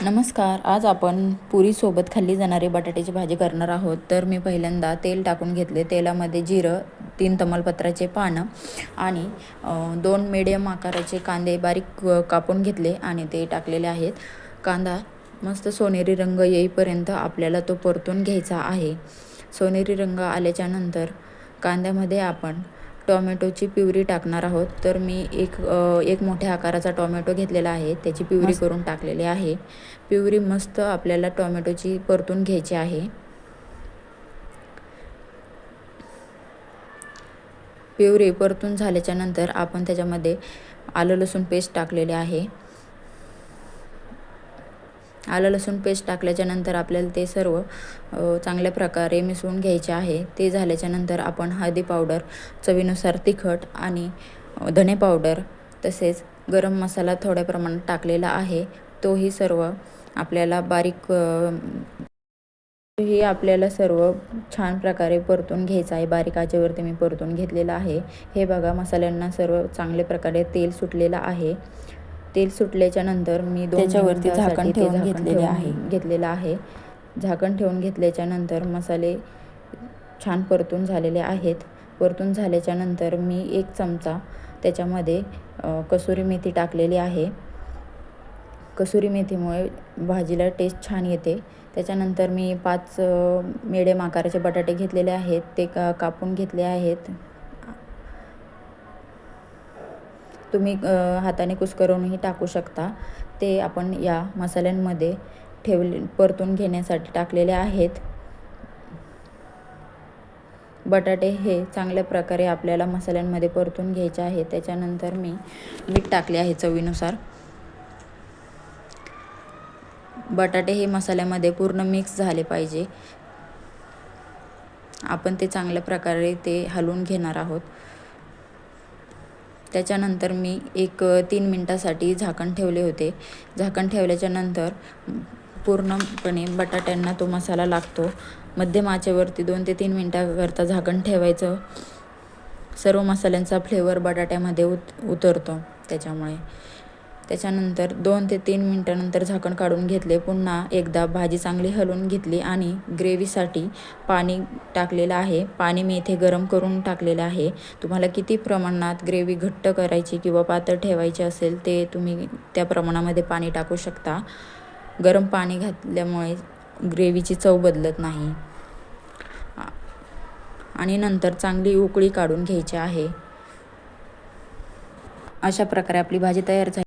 नमस्कार. आज आपण पुरीसोबत खाल्ली जाणारी बटाट्याची भाजी करणार आहोत. तर मी पहिल्यांदा तेल टाकून घेतले. तेलामध्ये जिरं, 3 तमालपत्राचे पानं आणि 2 मिडियम आकाराचे कांदे बारीक कापून घेतले आणि ते टाकलेले आहेत. कांदा मस्त सोनेरी रंग येईपर्यंत आपल्याला तो परतून घ्यायचा आहे. सोनेरी रंग आल्याच्यानंतर कांद्यामध्ये आपण टोमॅटोची प्युरी टाकणार आहोत. तर मी एक मोठ्या आकाराचा टोमॅटो घेतलेला आहे, त्याची प्युरी करून टाकलेली आहे. प्युरी मस्त आपल्याला टोमॅटोची परतून घ्यायची आहे. प्युरी परतून झाल्याच्यानंतर आपण त्याच्यामध्ये आलं लसूण पेस्ट टाकलेले आहे. आलं लसूण पेस्ट टाकल्याच्यानंतर आपल्याला ते सर्व चांगल्या प्रकारे मिसळून घ्यायचे आहे. ते झाल्याच्यानंतर आपण हळदी पावडर, चवीनुसार तिखट आणि धणे पावडर तसेच गरम मसाला थोड्या प्रमाणात टाकलेला आहे. तोही सर्व आपल्याला आपल्याला सर्व छान प्रकारे परतून घ्यायचं आहे. बारीक आचेवरती मी परतून घेतलेलं आहे. हे बघा, मसाल्यांना सर्व चांगल्या प्रकारे तेल सुटलेलं आहे. तेल सुटल्याच्या नंतर मी त्याच्यावरती झाकण ठेवून घेतलेलं आहे. झाकण ठेवून घेतल्याच्या नंतर मसाले छान परतून झालेले आहेत. परतून झाल्याच्या नंतर मी 1 चमचा त्याच्यामध्ये कसुरी मेथी टाकलेली आहे. कसुरी मेथीमुळे भाजीला टेस्ट छान येते. त्याच्यानंतर मी 5 मिडियम आकाराचे बटाटे घेतलेले आहेत, ते कापून घेतले आहेत. तुम्ही हाताने कुस्करूनही टाकू शकता. ते आपण या मसाल्यांमध्ये परतून घेण्यासाठी टाकलेले आहेत. बटाटे हे चांगल्या प्रकारे आपल्याला मसाल्यांमध्ये परतून घ्यायचे आहे. त्याच्यानंतर मी मीठ टाकले आहे चवीनुसार. बटाटे हे मसाल्यामध्ये पूर्ण मिक्स झाले पाहिजे. आपण ते चांगल्या प्रकारे ते हलवून घेणार आहोत. त्याच्यानंतर मी 3 मिनिटासाठी झाकण ठेवले होते. झाकण ठेवल्याच्या नंतर पूर्णपणे बटाट्यांना तो मसाला लागतो. मध्यम आचेवरती 2 ते 3 मिनिटाकरता झाकण ठेवायचं. सर्व मसाल्यांचा फ्लेवर बटाट्यामध्ये उतरतो त्याच्यामुळे. त्याच्यानंतर 2 ते 3 मिनिटानंतर झाकण काढून घेतले. पुन्हा एकदा भाजी चांगली हलवून घेतली आणि ग्रेव्हीसाठी पाणी टाकलेलं आहे. पाणी मी इथे गरम करून टाकलेलं आहे. तुम्हाला किती प्रमाणात ग्रेव्ही घट्ट करायची किंवा पातळ ठेवायची असेल ते तुम्ही त्या प्रमाणामध्ये पाणी टाकू शकता. गरम पाणी घातल्यामुळे ग्रेव्हीची चव बदलत नाही. आणि नंतर चांगली उकळी काढून घ्यायची आहे. अशा प्रकारे आपली भाजी तयार झाली.